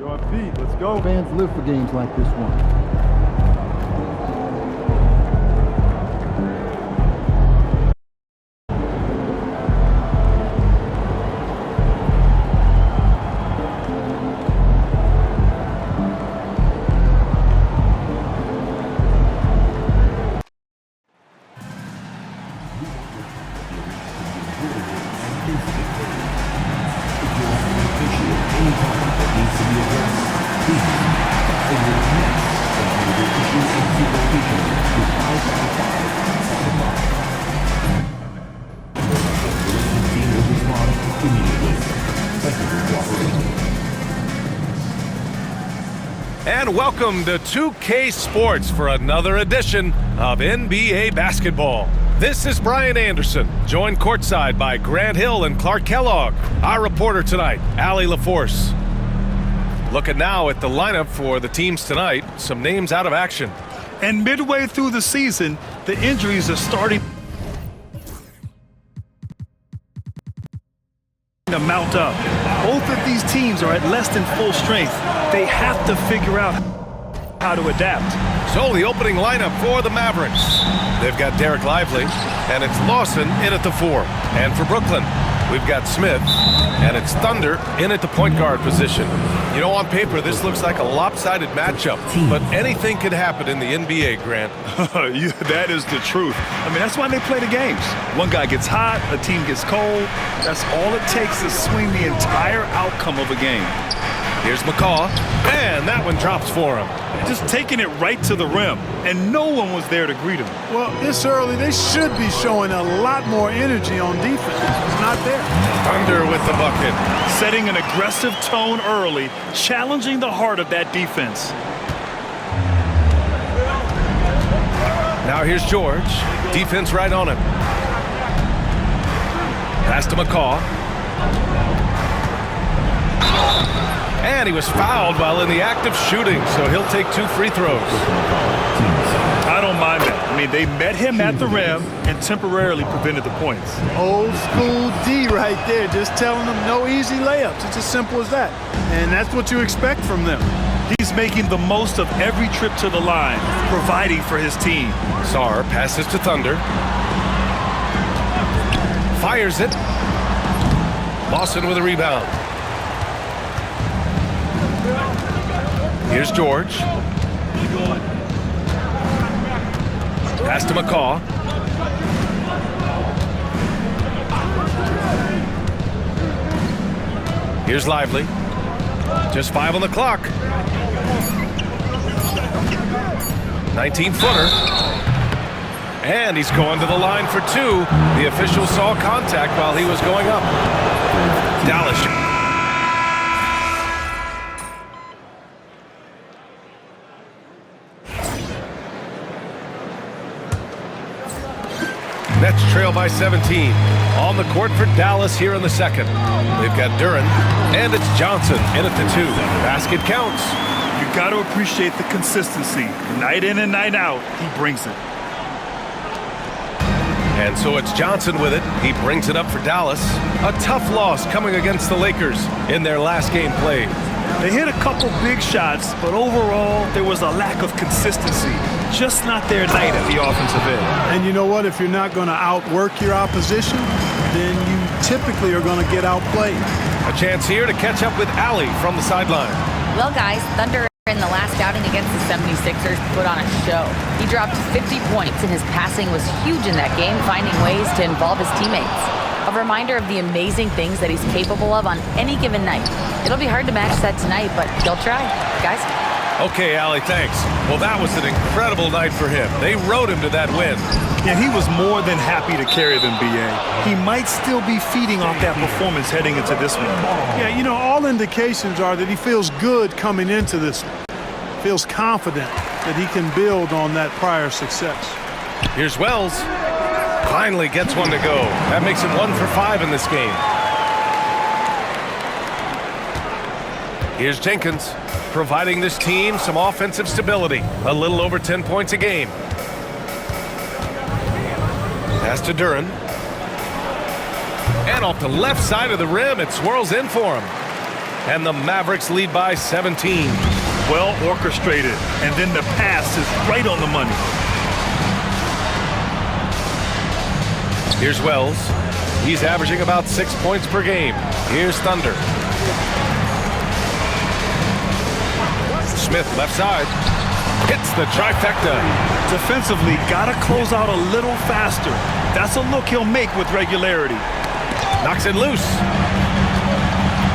On feet, let's go. Fans live for games like this one. And welcome to 2K Sports for another edition of NBA basketball. This is Brian Anderson, joined courtside by Grant Hill and Clark Kellogg. Our reporter tonight, Allie LaForce. Looking now at the lineup for the teams tonight, some names out of action. And midway through the season, the injuries are starting to mount up. Both of these teams are at less than full strength. They have to figure out how to adapt. So the opening lineup for the Mavericks. They've got Derek Lively, and it's Lawson in at the 4. And for Brooklyn, we've got Smith, and it's Thunder in at the point guard position. You know, on paper, this looks like a lopsided matchup, but anything could happen in the NBA, Grant. That is the truth. I mean, that's why they play the games. One guy gets hot, a team gets cold. That's all it takes to swing the entire outcome of a game. Here's McCaw, and that one drops for him. Just taking it right to the rim, and no one was there to greet him. Well, this early, they should be showing a lot more energy on defense. It's not there. Thunder with the bucket. Setting an aggressive tone early, challenging the heart of that defense. Now here's George. Defense right on him. Pass to McCaw. And he was fouled while in the act of shooting, so he'll take 2 free throws. I don't mind that. I mean, they met him at the rim and temporarily prevented the points. Old school D right there, just telling them no easy layups. It's as simple as that. And that's what you expect from them. He's making the most of every trip to the line, providing for his team. Sarr passes to Thunder. Fires it. Lawson with a rebound. Here's George. Pass to McCaw. Here's Lively. Just 5 on the clock. 19-footer. And he's going to the line for 2. The official saw contact while he was going up. Dallas. Nets trail by 17. On the court for Dallas here in the second. They've got Duren, and it's Johnson in at the 2. Basket counts. You got to appreciate the consistency. Night in and night out, he brings it. And so it's Johnson with it. He brings it up for Dallas. A tough loss coming against the Lakers in their last game played. They hit a couple big shots, but overall, there was a lack of consistency. Just not their night at the offensive end. And you know what? If you're not going to outwork your opposition, then you typically are going to get outplayed. A chance here to catch up with Allie from the sideline. Well, guys, Thunder in the last outing against the 76ers put on a show. He dropped 50 points, and his passing was huge in that game, finding ways to involve his teammates. A reminder of the amazing things that he's capable of on any given night. It'll be hard to match that tonight, but he'll try. Guys? Okay, Allie, thanks. Well, that was an incredible night for him. They rode him to that win. Yeah, he was more than happy to carry them, B.A. He might still be feeding off that performance heading into this one. Yeah, you know, all indications are that he feels good coming into this one. Feels confident that he can build on that prior success. Here's Wells. Finally gets one to go. That makes him 1 for 5 in this game. Here's Jenkins, providing this team some offensive stability. A little over 10 points a game. Pass to Duren. And off the left side of the rim, it swirls in for him. and the Mavericks lead by 17. Well orchestrated, and then the pass is right on the money. Here's Wells. He's averaging about 6 points per game. Here's Thunder. Smith left side. Hits the trifecta. Defensively, gotta close out a little faster. That's a look he'll make with regularity. Knocks it loose.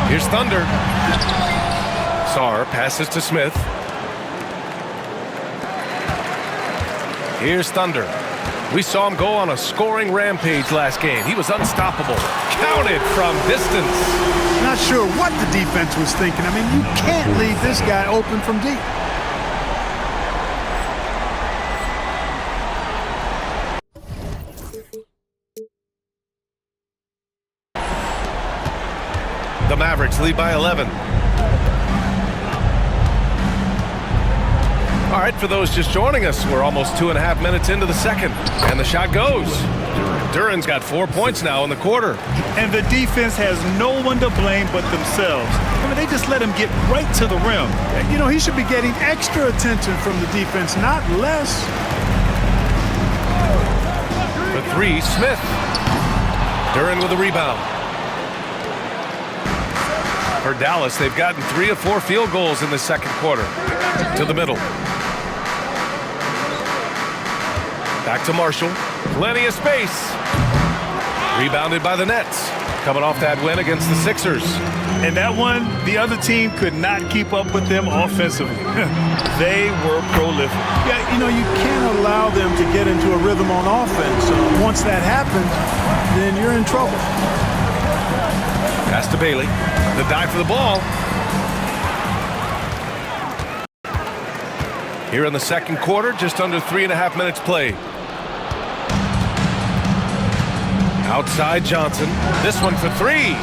Here's Thunder. Sarr passes to Smith. Here's Thunder. We saw him go on a scoring rampage last game. He was unstoppable. Counted from distance. Not sure what the defense was thinking. I mean, you can't leave this guy open from deep. The Mavericks lead by 11. All right, for those just joining us, we're almost 2.5 minutes into the second, and the shot goes. Duren's got 4 points now in the quarter. And the defense has no one to blame but themselves. I mean, they just let him get right to the rim. You know, he should be getting extra attention from the defense, not less. For three, Smith. Duren with a rebound. For Dallas, they've gotten 3 of 4 field goals in the second quarter. To the middle. Back to Marshall. Plenty of space. Rebounded by the Nets. Coming off that win against the Sixers. And that one, the other team could not keep up with them offensively. They were prolific. Yeah, you know, you can't allow them to get into a rhythm on offense. Once that happens, then you're in trouble. Pass to Bailey. The dive for the ball. Here in the second quarter, just under 3.5 minutes played. Outside Johnson. This one for 3.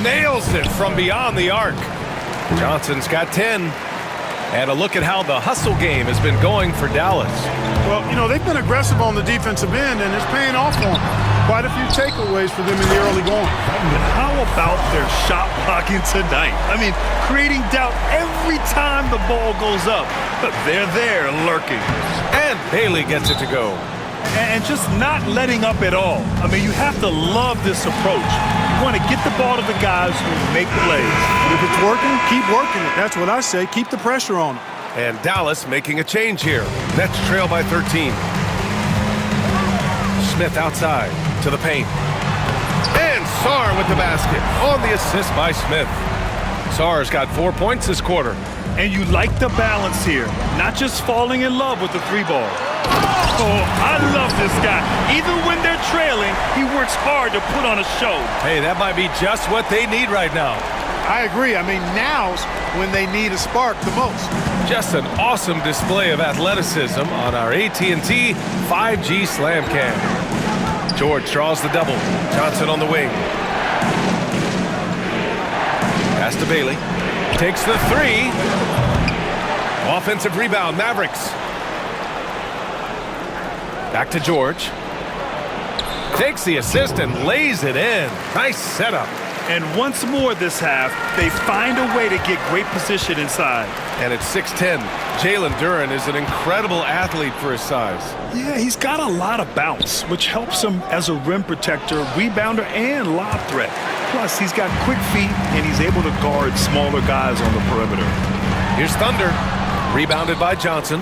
Nails it from beyond the arc. Johnson's got 10. And a look at how the hustle game has been going for Dallas. Well, you know, they've been aggressive on the defensive end, and it's paying off for them. Quite a few takeaways for them in the early going. How about their shot blocking tonight? I mean, creating doubt every time the ball goes up. But they're there lurking. And Bailey gets it to go. And just not letting up at all. I mean, you have to love this approach. You want to get the ball to the guys who make plays. If it's working, keep working it. That's what I say. Keep the pressure on them. And Dallas making a change here. Nets trail by 13. Smith outside to the paint. And Sarr with the basket on the assist by Smith. Sarr's got 4 points this quarter. And you like the balance here. Not just falling in love with the 3-ball. Oh, I love this guy. Even when they're trailing, he works hard to put on a show. Hey, that might be just what they need right now. I agree. I mean, now's when they need a spark the most. Just an awesome display of athleticism on our AT&T 5G Slam Cam. George draws the double. Johnson on the wing. Pass to Bailey. Takes the 3. Offensive rebound, Mavericks. Back to George. Takes the assist and lays it in. Nice setup. And once more this half, they find a way to get great position inside. And at 6'10", Jalen Duren is an incredible athlete for his size. Yeah, he's got a lot of bounce, which helps him as a rim protector, rebounder, and lob threat. Plus, he's got quick feet, and he's able to guard smaller guys on the perimeter. Here's Thunder. Rebounded by Johnson.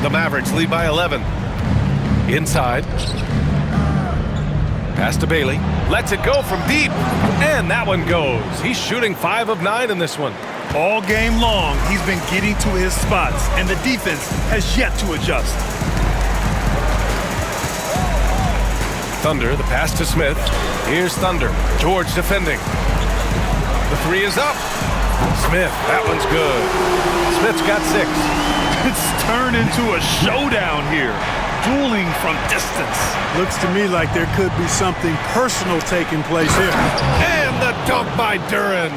The Mavericks lead by 11. Inside. Pass to Bailey. Lets it go from deep. And that one goes. He's shooting 5 of 9 in this one. All game long, he's been getting to his spots, and the defense has yet to adjust. Thunder, the pass to Smith. Here's Thunder. George defending. The 3 is up. Smith, that one's good. Smith's got 6. It's turned into a showdown here. Dueling from distance. Looks to me like there could be something personal taking place here. And the dunk by Duren.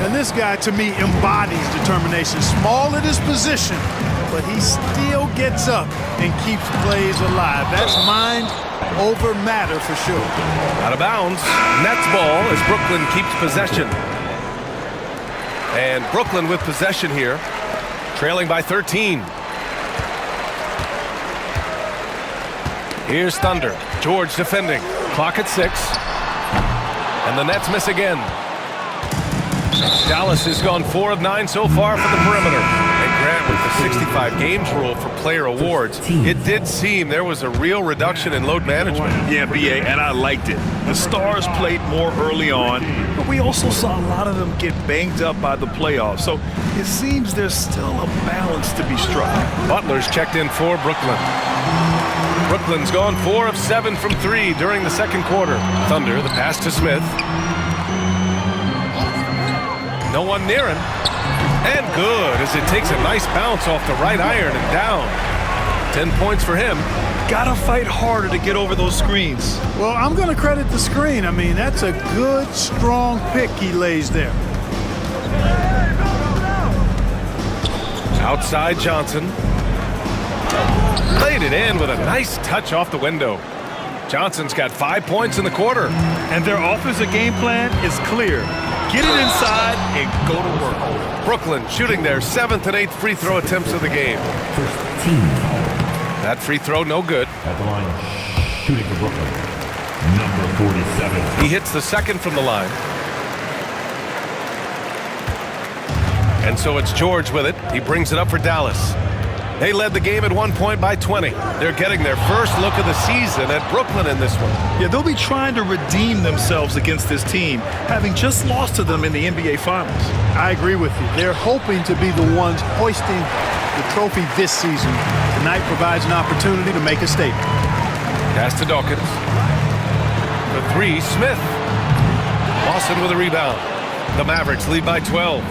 And this guy, to me, embodies determination. Small at his position, but he still gets up and keeps plays alive. That's mind over matter for sure. Out of bounds. Nets ball as Brooklyn keeps possession. And Brooklyn with possession here, trailing by 13. Here's Thunder. George defending. Clock at 6. And the Nets miss again. Dallas has gone 4 of 9 so far from the perimeter. And Grant, with the 65 games rule for player awards, it did seem there was a real reduction in load management. Yeah, BA, and I liked it. The stars played more early on, but we also saw a lot of them get banged up by the playoffs. So it seems there's still a balance to be struck. Butler's checked in for Brooklyn. Brooklyn's gone 4 of 7 from 3 during the second quarter. Thunder, the pass to Smith. No one near him. And good, as it takes a nice bounce off the right iron and down. 10 points for him. Gotta fight harder to get over those screens. Well, I'm going to credit the screen. I mean, that's a good, strong pick he lays there. Outside Johnson. Laid it in with a nice touch off the window. Johnson's got 5 points in the quarter. And their offensive game plan is clear. Get it inside and go to work. Brooklyn shooting their 7th and 8th free throw attempts of the game. First team That free throw no good. at the line, shooting for Brooklyn, number 47. He hits the second from the line. And so it's George with it. He brings it up for Dallas. They led the game at 1 point by 20. They're getting their first look of the season at Brooklyn in this one. Yeah, they'll be trying to redeem themselves against this team, having just lost to them in the NBA Finals. I agree with you. They're hoping to be the ones hoisting the trophy this season. Tonight provides an opportunity to make a statement. Pass to Dawkins. The 3, Smith. Lawson with a rebound. The Mavericks lead by 12.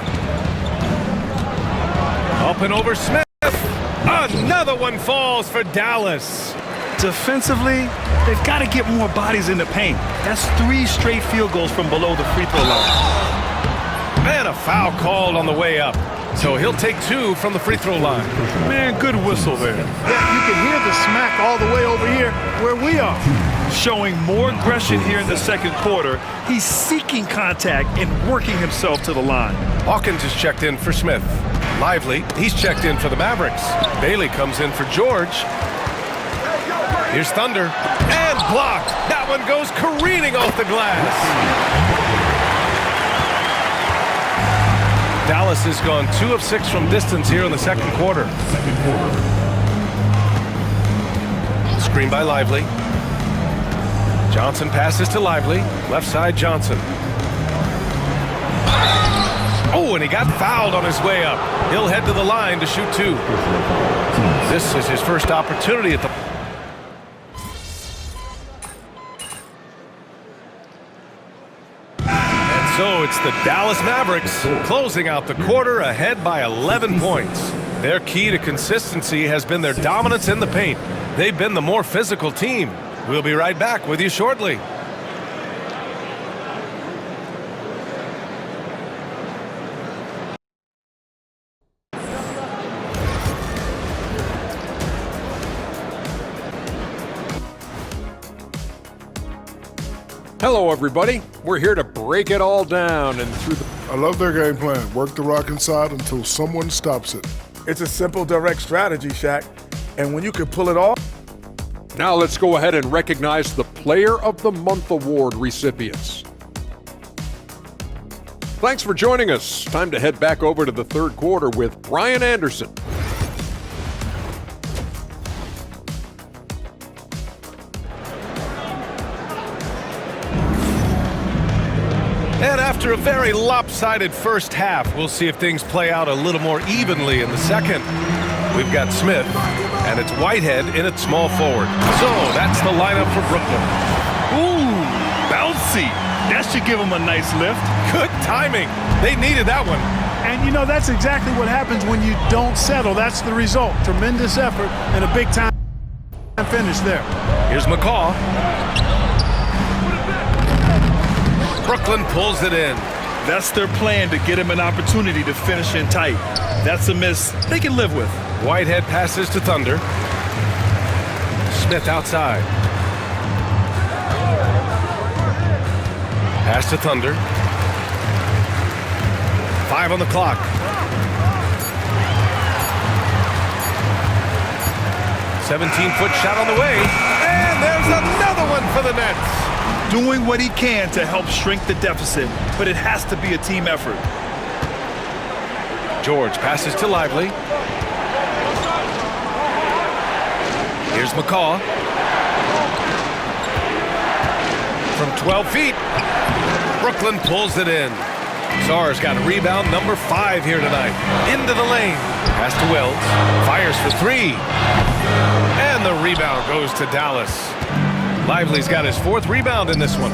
Up and over Smith. Another one falls for Dallas. Defensively, they've got to get more bodies in the paint. That's 3 straight field goals from below the free throw line. And a foul called on the way up. So he'll take 2 from the free throw line. Man, good whistle there. Yeah, you can hear the smack all the way over here where we are. Showing more aggression here in the second quarter. He's seeking contact and working himself to the line. Hawkins is checked in for Smith. Lively, he's checked in for the Mavericks. Bailey comes in for George. Here's Thunder. And blocked. That one goes careening off the glass. Dallas has gone 2 of 6 from distance here in the second quarter. Screen by Lively. Johnson passes to Lively. Left side Johnson. Oh, and he got fouled on his way up. He'll head to the line to shoot 2. This is his first opportunity at the... And so it's the Dallas Mavericks closing out the quarter ahead by 11 points. Their key to consistency has been their dominance in the paint. They've been the more physical team. We'll be right back with you shortly. Hello, everybody. We're here to break it all down and through the... I love their game plan. Work the rock inside until someone stops it. It's a simple, direct strategy, Shaq. And when you can pull it off... Now let's go ahead and recognize the Player of the Month Award recipients. Thanks for joining us. Time to head back over to the third quarter with Brian Anderson. And after a very lopsided first half, we'll see if things play out a little more evenly in the second. We've got Smith, and it's Whitehead in at small forward. So that's the lineup for Brooklyn. Ooh, bouncy. That should give him a nice lift. Good timing. They needed that one. And, you know, that's exactly what happens when you don't settle. That's the result. Tremendous effort and a big-time finish there. Here's McCaw. Brooklyn pulls it in. That's their plan, to get him an opportunity to finish in tight. That's a miss they can live with. Whitehead passes to Thunder. Smith outside. Pass to Thunder. 5 on the clock. "17-foot shot on the way, and there's another one for the Nets." Doing what he can to help shrink the deficit, but it has to be a team effort. George passes to Lively. Here's McCaw. From 12 feet, Brooklyn pulls it in. Sarr's got a rebound number 5 here tonight. Into the lane. Pass to Wells. Fires for 3. And the rebound goes to Dallas. Lively's got his 4th rebound in this one.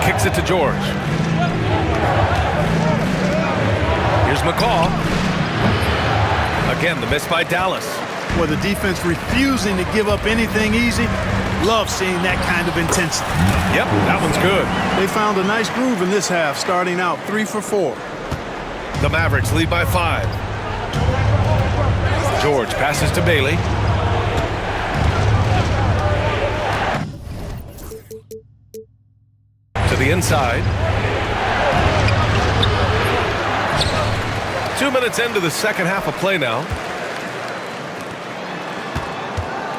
Kicks it to George. Here's McCaw. Again, the miss by Dallas. With the defense refusing to give up anything easy, love seeing that kind of intensity. Yep, that one's good. They found a nice groove in this half, starting out 3 for 4. The Mavericks lead by 5. George passes to Bailey. To the inside. 2 minutes into the second half of play now.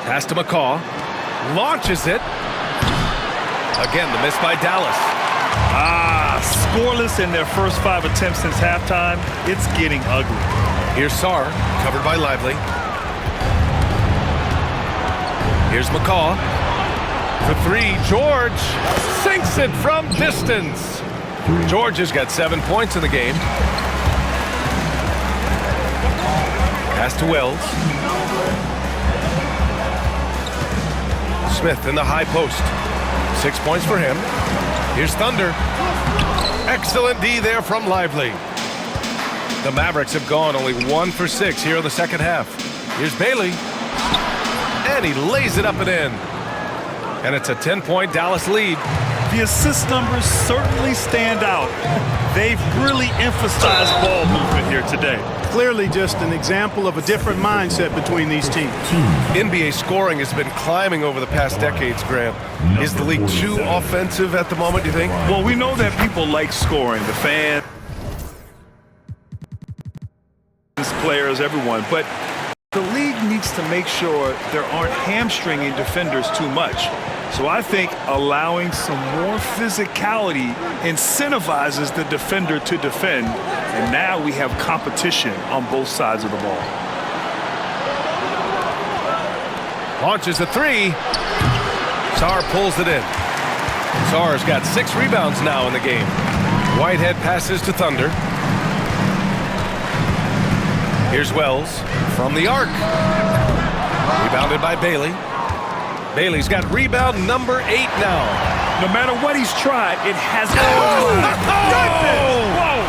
Pass to McCaw. Launches it. Again, the miss by Dallas. Scoreless in their first 5 attempts since halftime. It's getting ugly. Here's Sarr, covered by Lively. Here's McCaw. For 3, George sinks it from distance. George has got 7 points in the game. Pass to Wells. Smith in the high post. 6 points for him. Here's Thunder. Excellent D there from Lively. The Mavericks have gone only 1 for 6 here in the second half. Here's Bailey. And he lays it up and in. And it's a 10-point Dallas lead. The assist numbers certainly stand out. They've really emphasized ball movement here today. Clearly just an example of a different mindset between these teams. NBA scoring has been climbing over the past decades, Grant. Is the league too offensive at the moment, do you think? Well, we know that people like scoring, the fans, players, everyone, but the league needs to make sure there aren't hamstringing defenders too much. So I think allowing some more physicality incentivizes the defender to defend, and now we have competition on both sides of the ball. Launches a 3. Sarr pulls it in. Sarr's got 6 rebounds now in the game. Whitehead passes to Thunder. Here's Wells from the arc. Rebounded by Bailey. Bailey's got rebound number 8 now. No matter what he's tried, it hasn't worked. Whoa!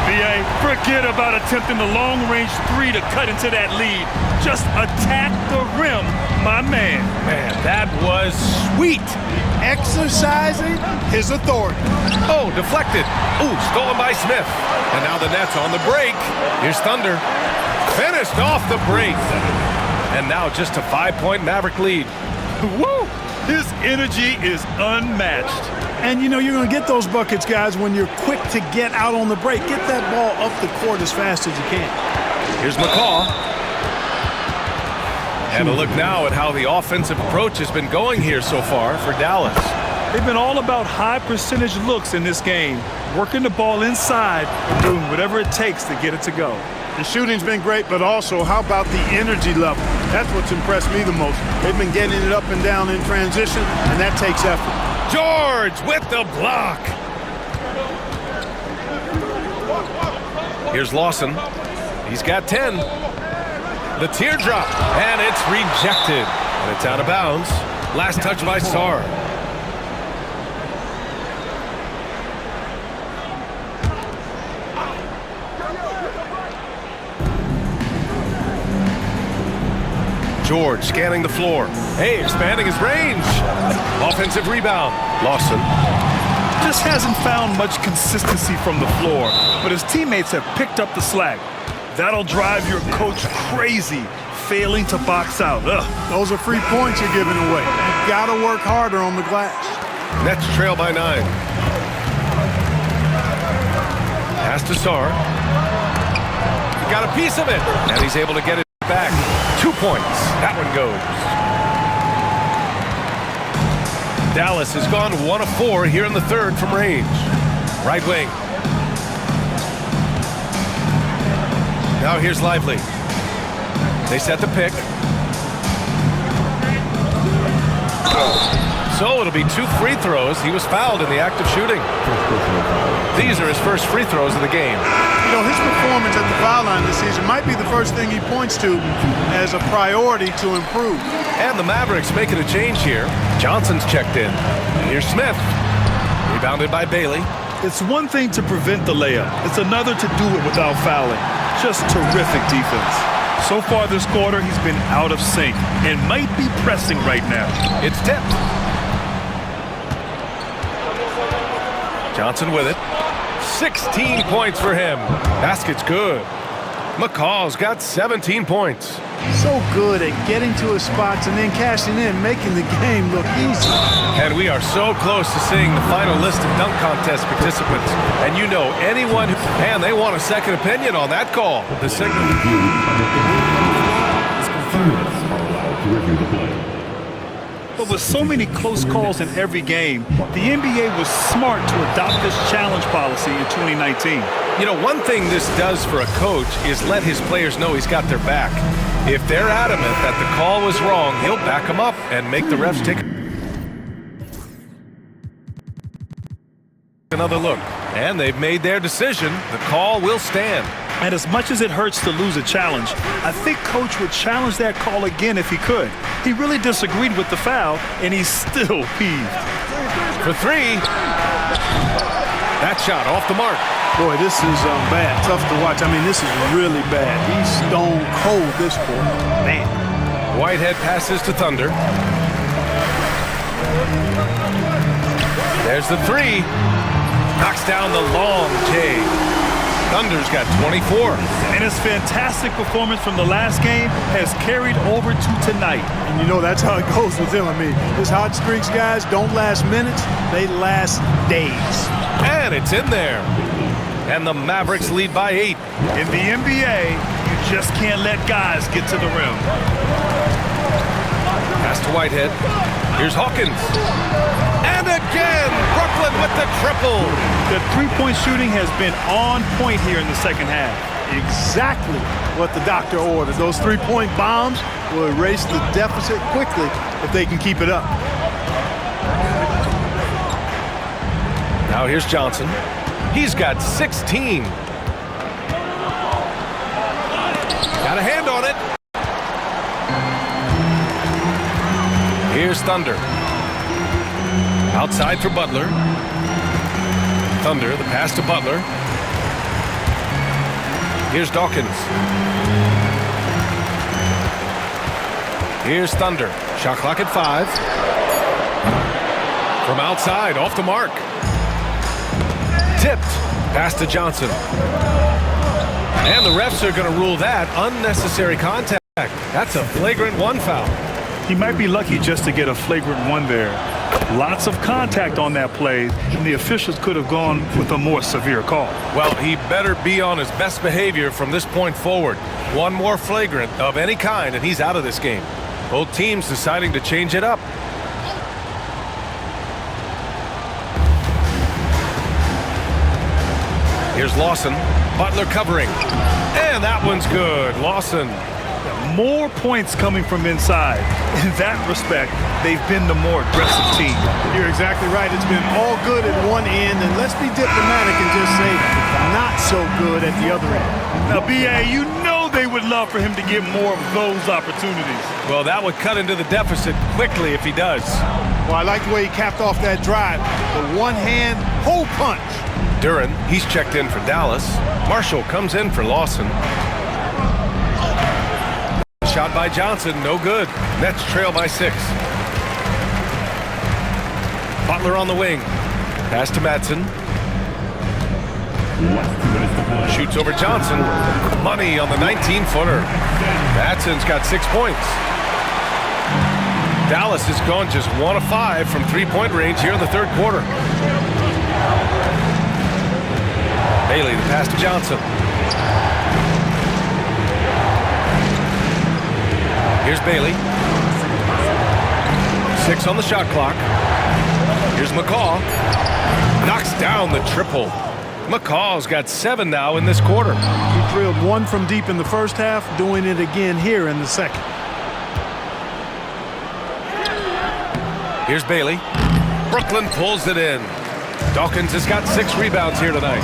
BA, forget about attempting the long-range 3 to cut into that lead. Just attack the rim, my man. Man, that was sweet. Exercising his authority. Oh, deflected. Ooh, stolen by Smith. And now the Nets on the break. Here's Thunder. Finished off the break. And now just a 5-point Maverick lead. Woo! His energy is unmatched. And you know you're going to get those buckets, guys, when you're quick to get out on the break. Get that ball up the court as fast as you can. Here's McCaw. And a look now at how the offensive approach has been going here so far for Dallas. They've been all about high percentage looks in this game, working the ball inside and doing whatever it takes to get it to go. The shooting's been great, but also how about the energy level? That's what's impressed me the most. They've been getting it up and down in transition, and that takes effort. George with the block. Here's Lawson. He's got 10. The teardrop, and it's rejected. And it's out of bounds. Last touch by Sarr. George scanning the floor. Hey, expanding his range. Offensive rebound. Lawson. Just hasn't found much consistency from the floor, but his teammates have picked up the slack. That'll drive your coach crazy, failing to box out. Ugh. Those are free points you're giving away. You got to work harder on the glass. Nets trail by 9. Pass to Sarr. He got a piece of it, and he's able to get it back. 2 points. That one goes. Dallas has gone 1 of 4 here in the third from range. Right wing. Now here's Lively. They set the pick. So it'll be 2 free throws. He was fouled in the act of shooting. These are his first free throws of the game. You know, his performance at the foul line this season might be the first thing he points to as a priority to improve. And the Mavericks making a change here. Johnson's checked in. Here's Smith. Rebounded by Bailey. It's one thing to prevent the layup. It's another to do it without fouling. Just terrific defense. So far this quarter, he's been out of sync and might be pressing right now. It's tipped. Johnson with it. 16 points for him. Basket's good. McCall's got 17 points. So good at getting to his spots and then cashing in, making the game look easy. And we are so close to seeing the final list of dunk contest participants. And you know, anyone who... Man, they want a second opinion on that call. The signal. Thirds are allowed to review the play. But with so many close calls in every game, the NBA was smart to adopt this challenge policy in 2019. You know, one thing this does for a coach is let his players know he's got their back. If they're adamant that the call was wrong, he'll back them up and make the refs take another look. And they've made their decision. The call will stand. And as much as it hurts to lose a challenge, I think Coach would challenge that call again if he could. He really disagreed with the foul, and he's still peeved. For 3. That shot off the mark. Boy, this is bad. Tough to watch. I mean, this is really bad. He's stone cold this quarter. Man. Whitehead passes to Thunder. There's the 3. Knocks down the long J. Thunder's got 24. And his fantastic performance from the last game has carried over to tonight. And you know, that's how it goes with him. I mean, his hot streaks, guys, don't last minutes. They last days. And it's in there. And the Mavericks lead by 8. In the NBA, you just can't let guys get to the rim. Pass to Whitehead. Here's Hawkins. And again, Brooklyn with the triple. The three-point shooting has been on point here in the second half. Exactly what the doctor ordered. Those three-point bombs will erase the deficit quickly if they can keep it up. Now here's Johnson. He's got 16. Got a hand on it. Here's Thunder. Outside for Butler. Thunder, the pass to Butler. Here's Dawkins. Here's Thunder. Shot clock at 5. From outside, off the mark. Tipped. Pass to Johnson. And the refs are going to rule that unnecessary contact. That's a flagrant 1 foul. He might be lucky just to get a flagrant 1 there. Lots of contact on that play, and the officials could have gone with a more severe call. Well, he better be on his best behavior from this point forward. One more flagrant of any kind, and he's out of this game. Both teams deciding to change it up. Here's Lawson. Butler covering. And that one's good. Lawson. More points coming from inside. In that respect, they've been the more aggressive team. You're exactly right. It's been all good at one end, and let's be diplomatic and just say not so good at the other end. Now, B.A., you know they would love for him to get more of those opportunities. Well, that would cut into the deficit quickly if he does. Well, I like the way he capped off that drive. The one-hand hole punch. Duran, he's checked in for Dallas. Marshall comes in for Lawson. Shot by Johnson, no good. Nets trail by 6. Butler on the wing. Pass to Madsen. Shoots over Johnson. Money on the 19-footer. Madsen's got 6 points. Dallas has gone just 1 of 5 from 3-point range here in the third quarter. Bailey, the pass to Johnson. Here's Bailey. 6 on the shot clock. Here's McCaw. Knocks down the triple. McCaw's got 7 now in this quarter. He drilled 1 from deep in the first half, doing it again here in the second. Here's Bailey. Brooklyn pulls it in. Dawkins has got 6 rebounds here tonight.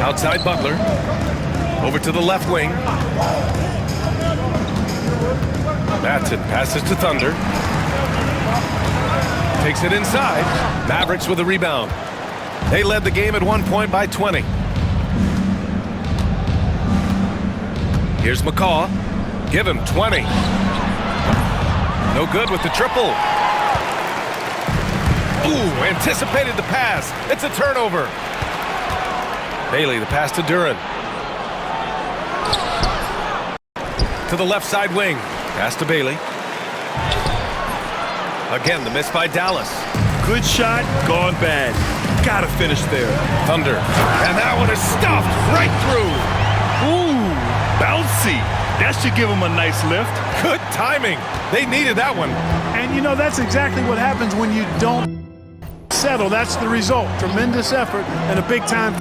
Outside Butler. Over to the left wing. Matson passes to Thunder. Takes it inside. Mavericks with a rebound. They led the game at 1 point by 20. Here's McCaw. Give him 20. No good with the triple. Ooh, anticipated the pass. It's a turnover. Bailey, the pass to Duren. To the left side wing. Pass to Bailey. Again, the miss by Dallas. Good shot, gone bad. Gotta finish there. Thunder. And that one is stuffed right through. Ooh, bouncy. That should give him a nice lift. Good timing. They needed that one. And you know, that's exactly what happens when you don't settle. That's the result. Tremendous effort and a big time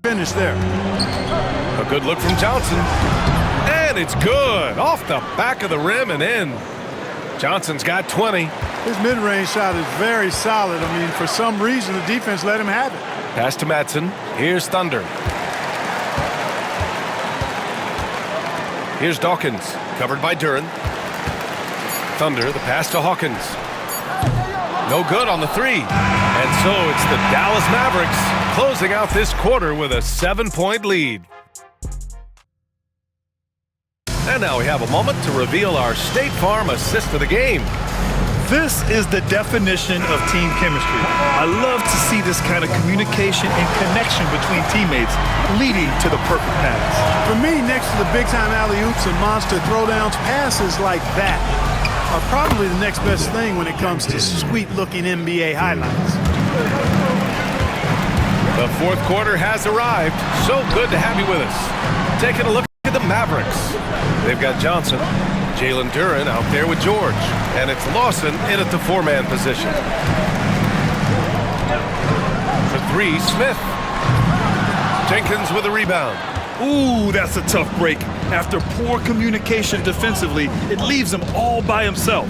finish there. A good look from Johnson. And it's good. Off the back of the rim and in. Johnson's got 20. His mid-range shot is very solid. I mean, for some reason, the defense let him have it. Pass to Matson. Here's Thunder. Here's Dawkins. Covered by Duren. Thunder, the pass to Hawkins. No good on the 3. And so it's the Dallas Mavericks closing out this quarter with a 7-point lead. And now we have a moment to reveal our State Farm assist of the game. This is the definition of team chemistry. I love to see this kind of communication and connection between teammates leading to the perfect pass. For me, next to the big-time alley-oops and monster throwdowns, passes like that are probably the next best thing when it comes to sweet-looking NBA highlights. The fourth quarter has arrived. So good to have you with us. Taking a look at the Mavericks. They've got Johnson, Jalen Duren out there with George, and it's Lawson in at the 4-man position. For 3, Smith. Jenkins with a rebound. Ooh, that's a tough break. After poor communication defensively, it leaves him all by himself.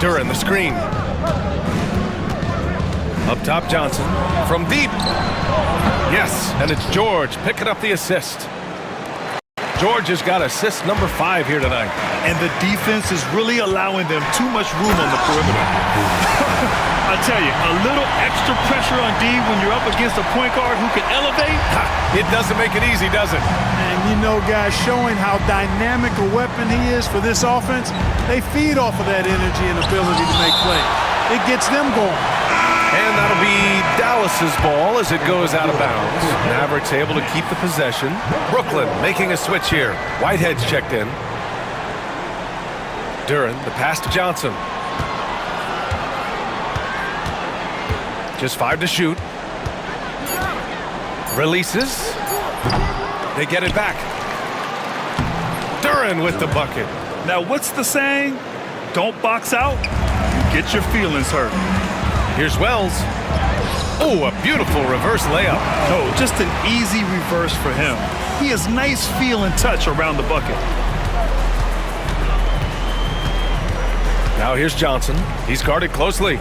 Duren, the screen. Up top, Johnson. From deep. Yes, and it's George picking up the assist. George has got assist number 5 here tonight. And the defense is really allowing them too much room on the perimeter. I tell you, a little extra pressure on D when you're up against a point guard who can elevate. It doesn't make it easy, does it? And you know, guys, showing how dynamic a weapon he is for this offense, they feed off of that energy and ability to make plays. It gets them going. And that'll be Dallas's ball as it goes out of bounds. Mavericks able to keep the possession. Brooklyn making a switch here. Whitehead's checked in. Duren, the pass to Johnson. Just 5 to shoot. Releases. They get it back. Duren with the bucket. Now, what's the saying? Don't box out, you get your feelings hurt. Here's Wells. Oh, a beautiful reverse layup. No, just an easy reverse for him. He has nice feel and touch around the bucket. Now here's Johnson. He's guarded closely.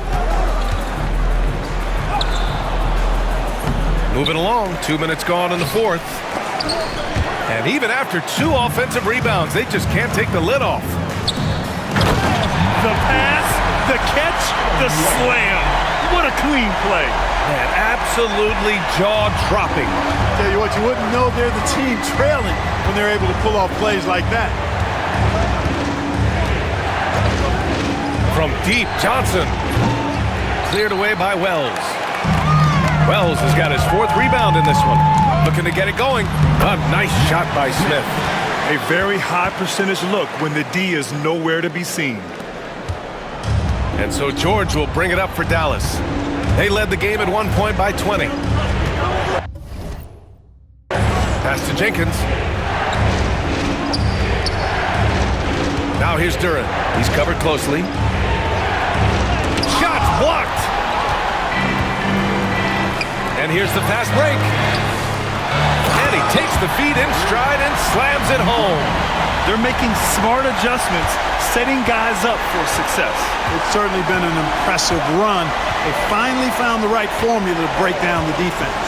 Moving along. 2 minutes gone in the fourth. And even after 2 offensive rebounds, they just can't take the lid off. The pass, the catch, the slam. What a clean play. Man, absolutely jaw-dropping. Tell you what, you wouldn't know they're the team trailing when they're able to pull off plays like that. From deep, Johnson. Cleared away by Wells. Wells has got his 4th rebound in this one. Looking to get it going. A nice shot by Smith. A very high percentage look when the D is nowhere to be seen. And so George will bring it up for Dallas. They led the game at one point by 20. Pass to Jenkins. Now here's Duren. He's covered closely. Shots blocked. And here's the fast break. And he takes the feed in stride and slams it home. They're making smart adjustments, setting guys up for success. It's certainly been an impressive run. They finally found the right formula to break down the defense.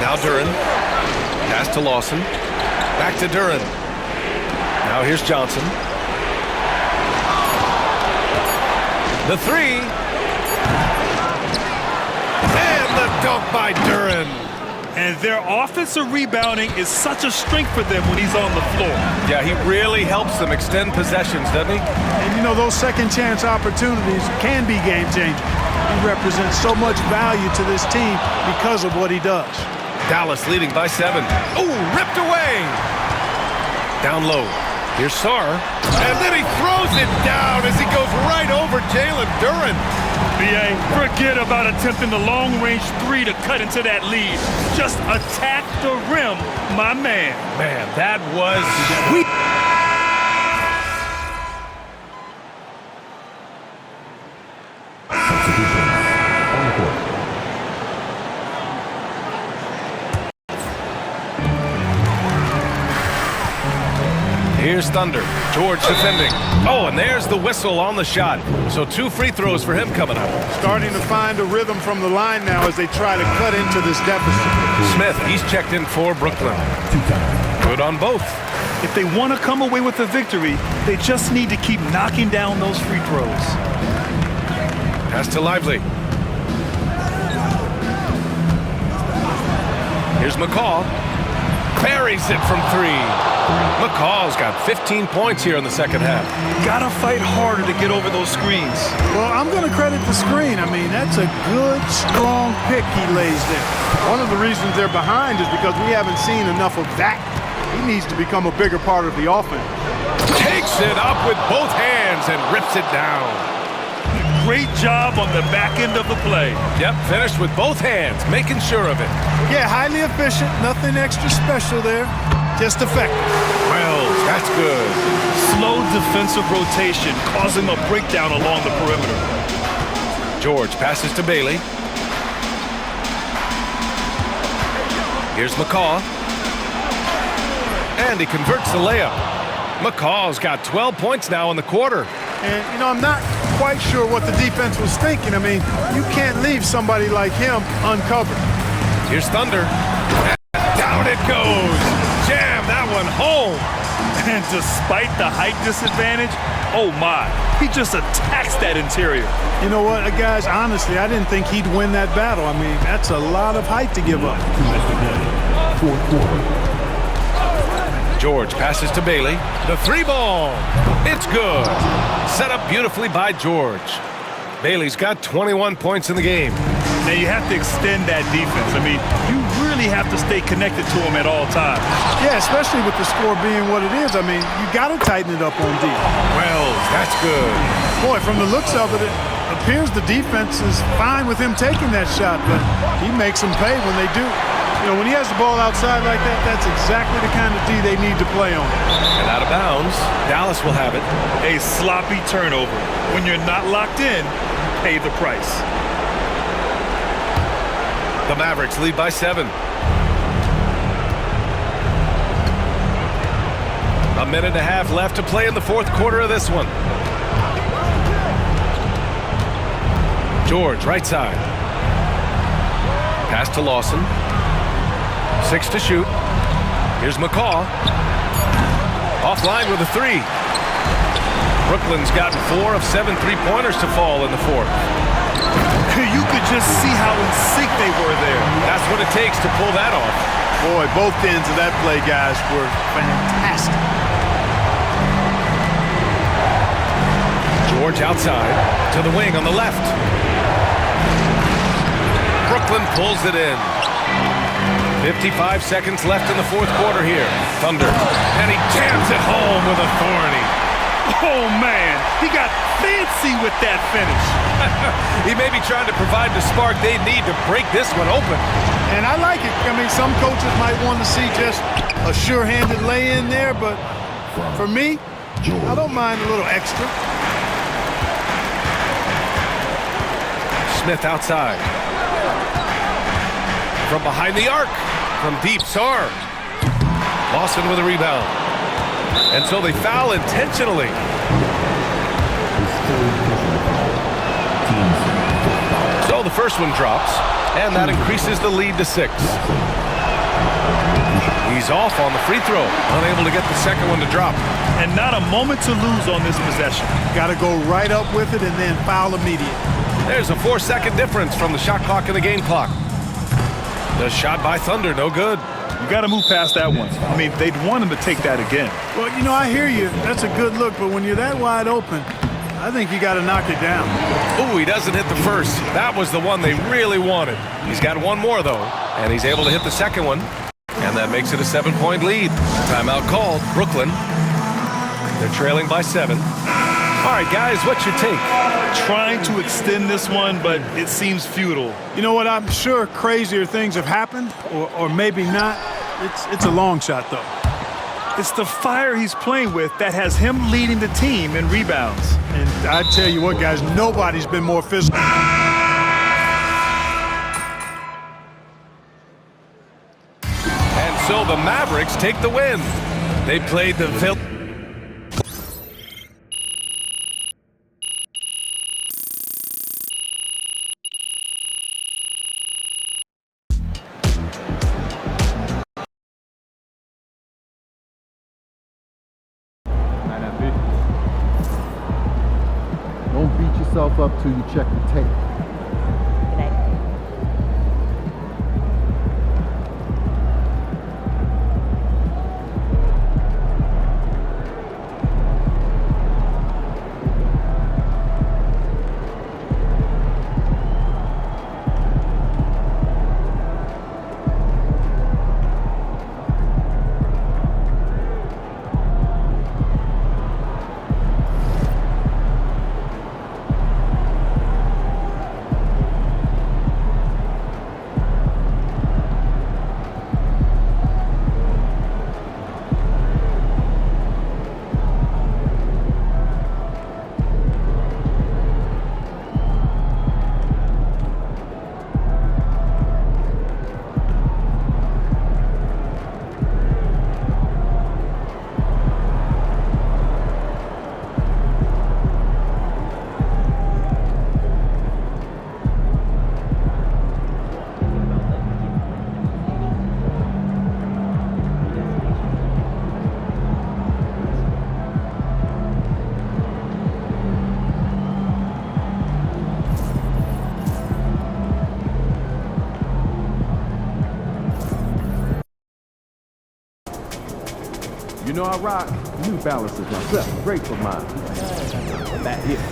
Now Duren. Pass to Lawson. Back to Duren. Now here's Johnson. The three. And the dunk by Duren. And their offensive rebounding is such a strength for them when he's on the floor. Yeah, he really helps them extend possessions, doesn't he? And you know, those second chance opportunities can be game changing. He represents so much value to this team because of what he does. Dallas leading by 7. Oh, ripped away. Down low. Here's Sarr. And then he throws it down as he goes right over Jalen Duren. B.A., forget about attempting the long-range three to cut into that lead. Just attack the rim, my man. Man, that was sweet. Here's Thunder. George defending. Oh, and there's the whistle on the shot. So 2 free throws for him coming up. Starting to find a rhythm from the line now as they try to cut into this deficit. Smith, he's checked in for Brooklyn. Good on both. If they want to come away with a victory, they just need to keep knocking down those free throws. Pass to Lively. Here's McCaw. Buries it from 3. McCaw's got 15 points here in the second half. Gotta fight harder to get over those screens. Well, I'm going to credit the screen. I mean, that's a good, strong pick he lays there. One of the reasons they're behind is because we haven't seen enough of that. He needs to become a bigger part of the offense. Takes it up with both hands and rips it down. Great job on the back end of the play. Yep, finished with both hands, making sure of it. Yeah, highly efficient. Nothing extra special there. Just effective. Wells, that's good. Slow defensive rotation, causing a breakdown along the perimeter. George passes to Bailey. Here's McCaw. And he converts the layup. McCaw's got 12 points now in the quarter. And, you know, I'm not quite sure what the defense was thinking. I mean, you can't leave somebody like him uncovered. Here's Thunder. And down it goes. Jam that one home. And despite the height disadvantage, oh my, he just attacks that interior. You know what, guys, honestly, I didn't think he'd win that battle. I mean, that's a lot of height to give up. Fourth quarter. George passes to Bailey. The 3-ball. It's good. Set up beautifully by George. Bailey's got 21 points in the game. Now you have to extend that defense. I mean, you really have to stay connected to him at all times. Yeah, especially with the score being what it is. I mean, you got to tighten it up on D. Wells, that's good. Boy, from the looks of it, it appears the defense is fine with him taking that shot, but he makes them pay when they do. You know, when he has the ball outside like that, that's exactly the kind of D they need to play on. And out of bounds, Dallas will have it. A sloppy turnover. When you're not locked in, pay the price. The Mavericks lead by 7. A minute and a half left to play in the fourth quarter of this one. George, right side. Pass to Lawson. 6 to shoot. Here's McCaw. Offline with a 3. Brooklyn's gotten 4 of 7 3-pointers to fall in the fourth. You could just see how in sync they were there. That's what it takes to pull that off. Boy, both ends of that play, guys, were fantastic. George outside to the wing on the left. Brooklyn pulls it in. 55 seconds left in the fourth quarter here. Thunder. And he jams it home with authority. Oh, man. He got fancy with that finish. He may be trying to provide the spark they need to break this one open. And I like it. I mean, some coaches might want to see just a sure-handed lay-in there, but for me, I don't mind a little extra. Smith outside. From behind the arc. From deep, Sarr. Lawson with a rebound. And so they foul intentionally. So the first one drops, and that increases the lead to 6. He's off on the free throw, unable to get the second one to drop. And not a moment to lose on this possession. Got to go right up with it and then foul immediately. There's a 4-second difference from the shot clock and the game clock. The shot by Thunder, no good. You got to move past that one. I mean, they'd want him to take that again. Well, you know, I hear you. That's a good look, but when you're that wide open, I think you got to knock it down. Ooh, he doesn't hit the first. That was the one they really wanted. He's got one more, though, and he's able to hit the second one, and that makes it a 7-point lead. Timeout called. Brooklyn. They're trailing by 7. All right, guys, what's your take? Trying to extend this one, but it seems futile. You know what? I'm sure crazier things have happened, or maybe not. It's a long shot, though. It's the fire he's playing with that has him leading the team in rebounds. And I tell you what, guys, nobody's been more physical. And so the Mavericks take the win. They played the Don't beat yourself up till you check the tape. You know I rock New Balances myself. Great for mine. Back here.